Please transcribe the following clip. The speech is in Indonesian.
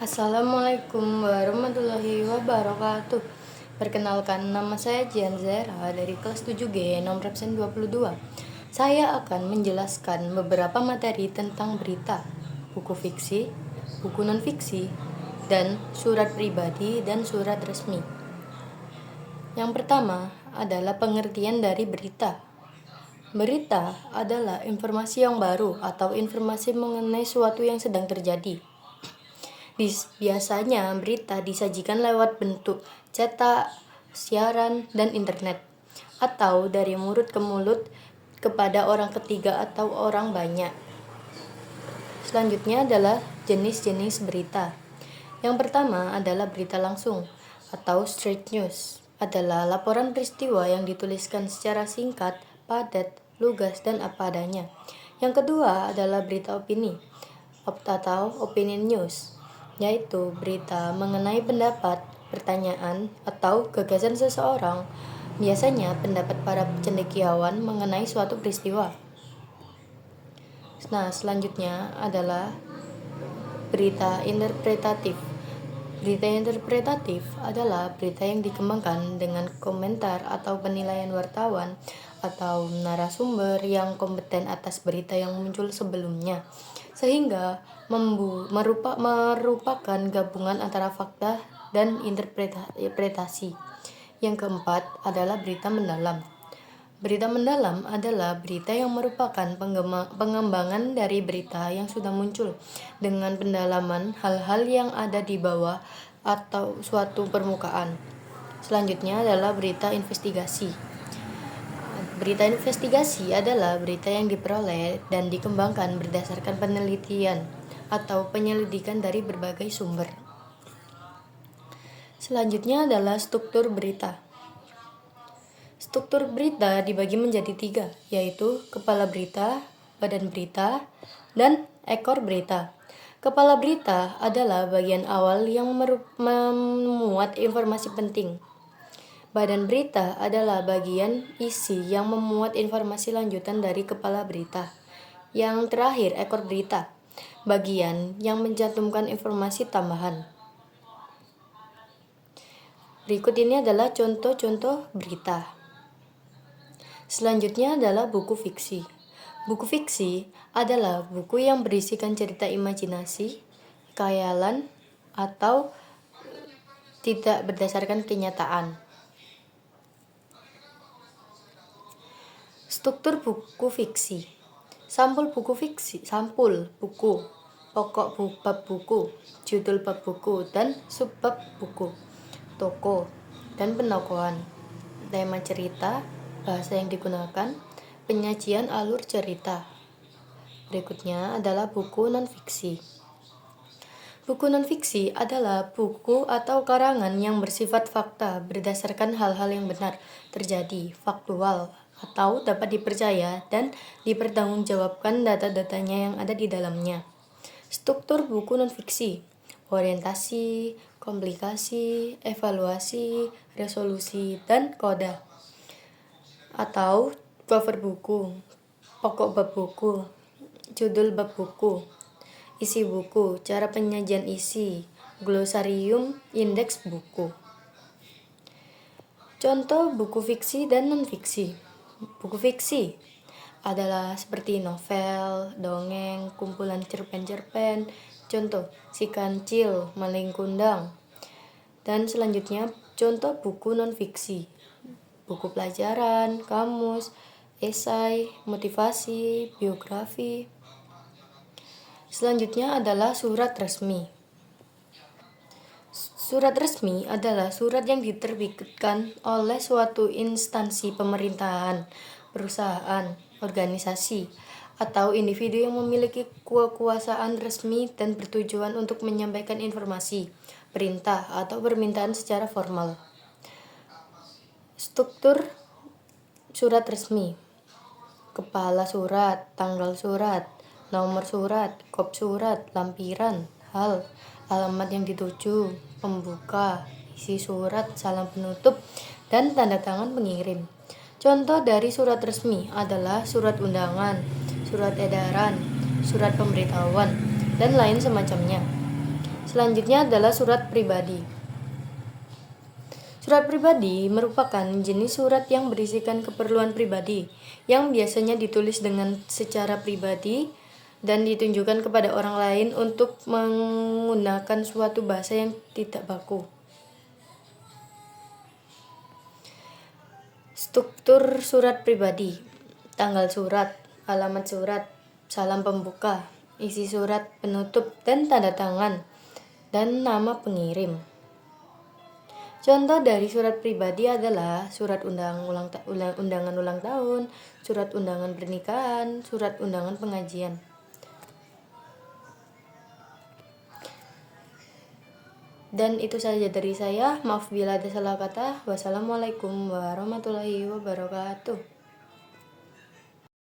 Assalamualaikum warahmatullahi wabarakatuh. Perkenalkan, nama saya Jian Zera dari kelas 7G nomor absen 22. Saya akan menjelaskan beberapa materi tentang berita, buku fiksi, buku non-fiksi, dan surat pribadi dan surat resmi. Yang pertama adalah pengertian dari berita. Berita adalah informasi yang baru atau informasi mengenai sesuatu yang sedang terjadi. Biasanya berita disajikan lewat bentuk cetak, siaran, dan internet, atau dari mulut ke mulut kepada orang ketiga atau orang banyak. Selanjutnya adalah jenis-jenis berita. Yang pertama adalah berita langsung atau straight news. Adalah laporan peristiwa yang dituliskan secara singkat, padat, lugas, dan apa adanya. Yang kedua adalah berita opini atau opinion news, yaitu berita mengenai pendapat, pertanyaan, atau gagasan seseorang, biasanya pendapat para cendekiawan mengenai suatu peristiwa. Nah, selanjutnya adalah berita interpretatif. Berita interpretatif adalah berita yang dikembangkan dengan komentar atau penilaian wartawan atau narasumber yang kompeten atas berita yang muncul sebelumnya, sehingga merupakan gabungan antara fakta dan interpretasi. Yang keempat adalah berita mendalam. Berita mendalam adalah berita yang merupakan pengembangan dari berita yang sudah muncul dengan pendalaman hal-hal yang ada di bawah atau suatu permukaan. Selanjutnya adalah berita investigasi. Berita investigasi adalah berita yang diperoleh dan dikembangkan berdasarkan penelitian atau penyelidikan dari berbagai sumber. Selanjutnya adalah struktur berita. Struktur berita dibagi menjadi 3, yaitu kepala berita, badan berita, dan ekor berita. Kepala berita adalah bagian awal yang memuat informasi penting. Badan berita adalah bagian isi yang memuat informasi lanjutan dari kepala berita. Yang terakhir, ekor berita, bagian yang mencantumkan informasi tambahan. Berikut ini adalah contoh-contoh berita. Selanjutnya adalah buku fiksi. Buku fiksi adalah buku yang berisikan cerita imajinasi, khayalan, atau tidak berdasarkan kenyataan. Struktur buku fiksi. Sampul buku, pokok bab buku, judul bab buku, dan subbab buku, tokoh dan penokohan, tema cerita, bahasa yang digunakan, penyajian alur cerita. Berikutnya adalah buku non-fiksi. Buku non-fiksi adalah buku atau karangan yang bersifat fakta berdasarkan hal-hal yang benar terjadi, faktual, atau dapat dipercaya dan dipertanggungjawabkan data-datanya yang ada di dalamnya. Struktur buku non-fiksi: orientasi, komplikasi, evaluasi, resolusi, dan koda. Atau cover buku, pokok bab buku, judul bab buku, isi buku, cara penyajian isi, glosarium, indeks buku. Contoh buku fiksi dan non-fiksi. Buku fiksi adalah seperti novel, dongeng, kumpulan cerpen-cerpen, contoh Si Kancil, Maling Kundang. Dan selanjutnya contoh buku non-fiksi: buku pelajaran, kamus, esai, motivasi, biografi. Selanjutnya adalah surat resmi. Surat resmi adalah surat yang diterbitkan oleh suatu instansi pemerintahan, perusahaan, organisasi, atau individu yang memiliki kekuasaan resmi dan bertujuan untuk menyampaikan informasi, perintah, atau permintaan secara formal. Struktur surat resmi: kepala surat, tanggal surat, nomor surat, kop surat, lampiran, hal, alamat yang dituju, pembuka, isi surat, salam penutup, dan tanda tangan pengirim. Contoh dari surat resmi adalah surat undangan, surat edaran, surat pemberitahuan, dan lain semacamnya. Selanjutnya adalah surat pribadi. Surat pribadi merupakan jenis surat yang berisikan keperluan pribadi yang biasanya ditulis dengan secara pribadi dan ditunjukkan kepada orang lain untuk menggunakan suatu bahasa yang tidak baku. Struktur surat pribadi: tanggal surat, alamat surat, salam pembuka, isi surat penutup dan tanda tangan, dan nama pengirim. Contoh dari surat pribadi adalah surat undangan ulang tahun, surat undangan pernikahan, surat undangan pengajian. Dan itu saja dari saya. Maaf bila ada salah kata. Wassalamualaikum warahmatullahi wabarakatuh.